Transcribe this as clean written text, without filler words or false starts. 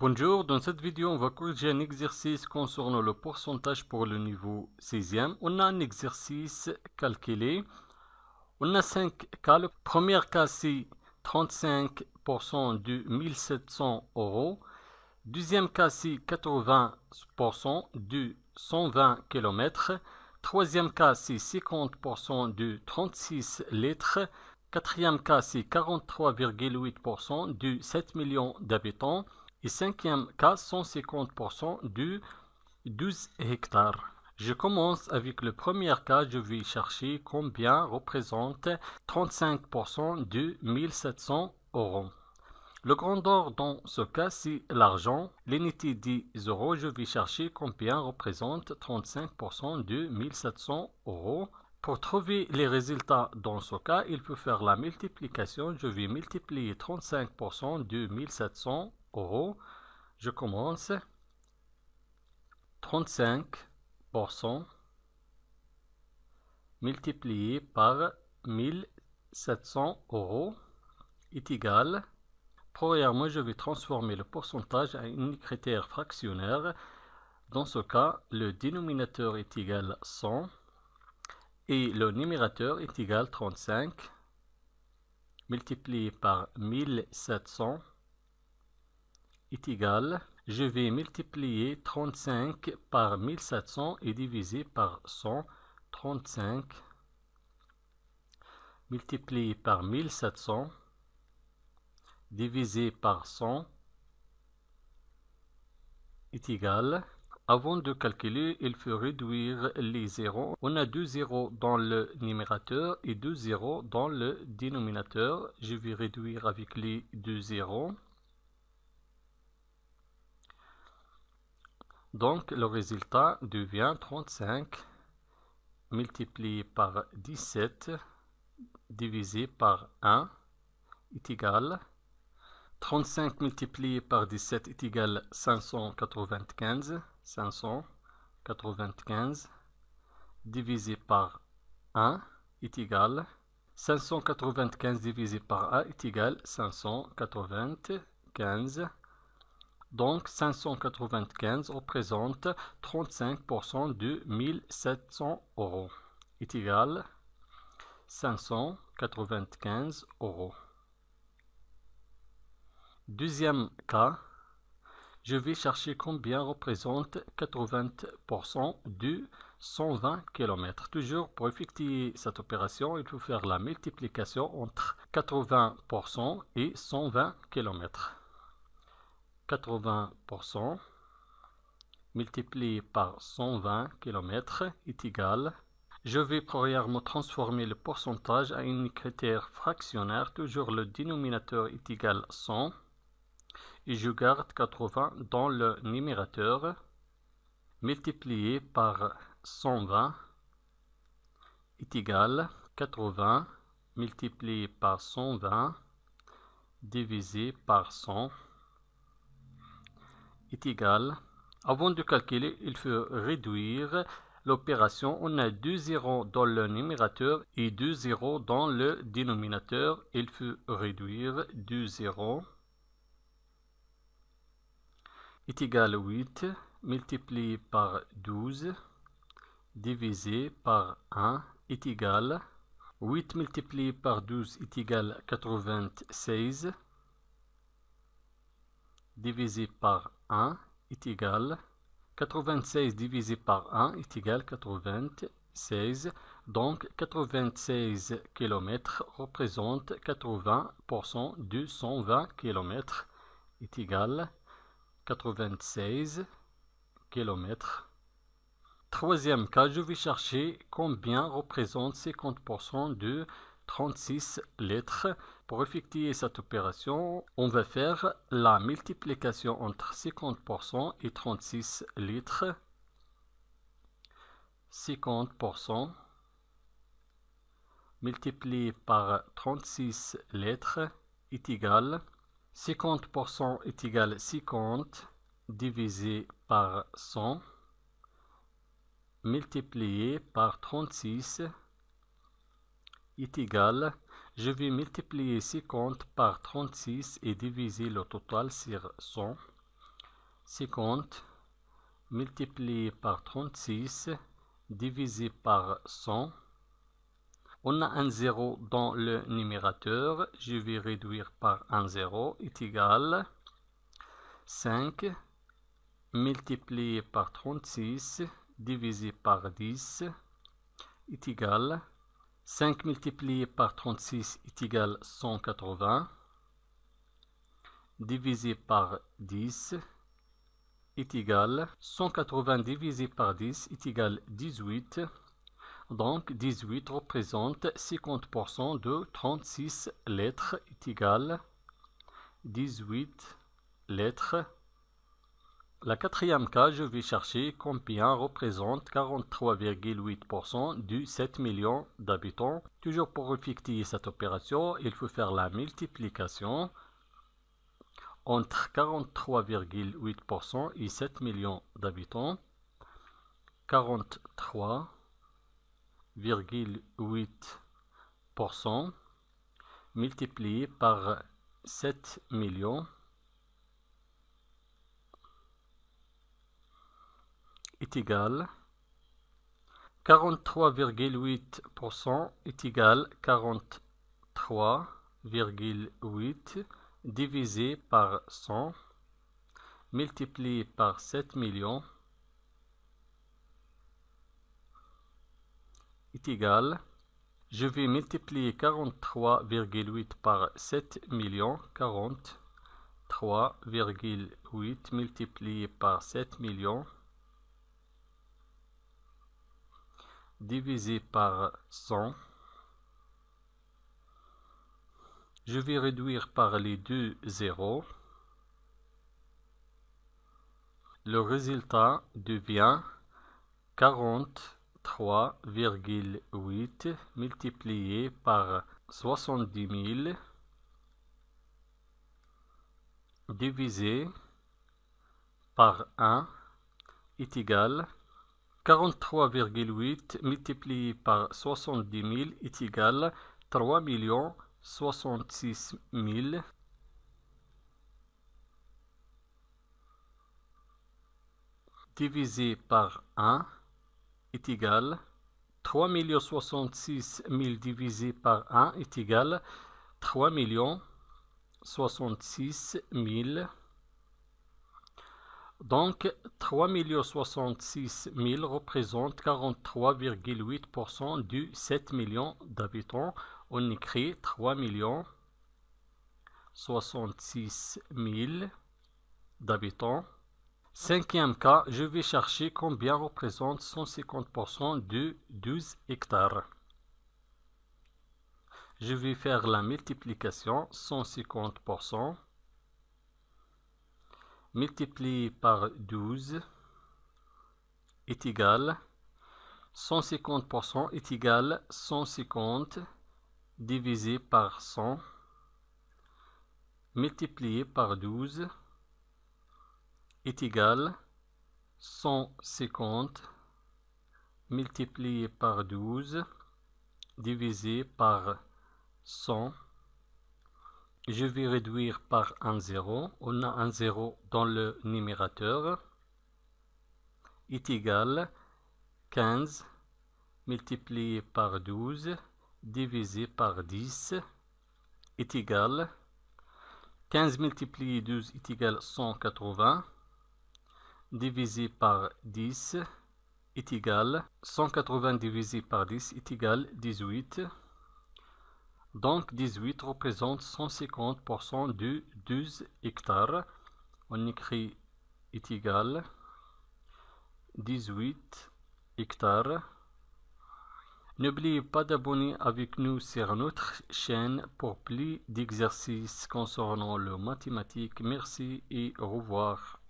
Bonjour, dans cette vidéo, on va corriger un exercice concernant le pourcentage pour le niveau 6e. On a un exercice calculé. On a 5 cas. Le premier cas, c'est 35% de 1700 euros. Deuxième cas, c'est 80% de 120 km. Troisième cas, c'est 50% de 36 litres. Quatrième cas, c'est 43,8% de 7 millions d'habitants. Et cinquième cas, 150% de 12 hectares. Je commence avec le premier cas. Je vais chercher combien représente 35% de 1700 euros. Le grandeur dans ce cas, c'est l'argent. L'unité 10 euros. Je vais chercher combien représente 35% de 1700 euros. Pour trouver les résultats dans ce cas, il faut faire la multiplication. Je vais multiplier 35% de 1700 euros. Je commence. 35% multiplié par 1700 euros est égal. Premièrement, je vais transformer le pourcentage en unitaire fractionnaire. Dans ce cas, le dénominateur est égal à 100 et le numérateur est égal à 35 multiplié par 1700 est égal. Je vais multiplier 35 par 1700 et diviser par 100. 35 multiplié par 1700 divisé par 100 est égal. Avant de calculer, il faut réduire les zéros. On a 2 zéros dans le numérateur et 2 zéros dans le dénominateur. Je vais réduire avec les 2 zéros. Donc, le résultat devient 35 multiplié par 17 divisé par 1 est égal. 35 multiplié par 17 est égal à 595. 595 divisé par 1 est égal. 595 divisé par 1 est égal à 595. Donc 595 représente 35% de 1700 euros. Est égal à 595 euros. Deuxième cas, je vais chercher combien représente 80% de 120 km. Toujours pour effectuer cette opération, il faut faire la multiplication entre 80% et 120 km. 80% multiplié par 120 km est égal. Je vais premièrement transformer le pourcentage en unitaire fractionnaire. Toujours le dénominateur est égal à 100. Et je garde 80 dans le numérateur. Multiplié par 120 est égal à 80 multiplié par 120 divisé par 100 est égal. Avant de calculer, il faut réduire l'opération. On a 2 zéros dans le numérateur et 2 zéros dans le dénominateur. Il faut réduire 2 zéros est égal à 8 multiplié par 12 divisé par 1 est égal. 8 multiplié par 12 est égal à 96 divisé par 1 est égal. 96 divisé par 1 est égal à 96. Donc 96 km représente 80% de 120 km est égal à 96 km. Troisième cas, je vais chercher combien représente 50% de 36 litres. Pour effectuer cette opération, on va faire la multiplication entre 50% et 36 litres. 50% multiplié par 36 litres est égal. 50% est égal à 50 divisé par 100 multiplié par 36 est égal. Je vais multiplier 50 par 36 et diviser le total sur 100. 50 multiplié par 36 divisé par 100. On a un 0 dans le numérateur. Je vais réduire par un 0 est égal 5 multiplié par 36 divisé par 10 est égal 5 multiplié par 36 est égal 180 divisé par 10 est égal 180 divisé par 10 est égal 18. Donc 18 représente 50% de 36 lettres est égal 18 lettres. La quatrième cas, je vais chercher combien représente 43,8% du 7 millions d'habitants. Toujours pour effectuer cette opération, il faut faire la multiplication entre 43,8% et 7 millions d'habitants. 43,8% multiplié par 7 millions est égal 43,8% est égal 43,8 divisé par 100 multiplié par 7 millions est égal, je vais multiplier 43,8 par 7 millions, 43,8 multiplié par 7 millions divisé par 100. Je vais réduire par les deux zéros. Le résultat devient 43,8 multiplié par 70 000 divisé par 1 est égal 43,8 multiplié par 70 000 est égal 3 66 000 divisé par 1 est égal 3 66 000 divisé par 1 est égal 3 66 000. Donc 3 66 000 représente 43,8% du 7 millions d'habitants. On écrit 3 66 000 d'habitants. Cinquième cas, je vais chercher combien représente 150% de 12 hectares. Je vais faire la multiplication 150% multiplié par 12 est égal 150% est égal 150 divisé par 100 multiplié par 12 est égal 150 multiplié par 12 divisé par 100. Je vais réduire par un 0. On a un 0 dans le numérateur. Est égal 15 multiplié par 12 divisé par 10 est égal 15 multiplié 12 est égal 180 divisé par 10 est égal 180 divisé par 10 est égal 18. Donc 18 représente 150% de 12 hectares. On écrit est égal 18 hectares. N'oubliez pas d'abonner avec nous sur notre chaîne pour plus d'exercices concernant le mathématique. Merci et au revoir.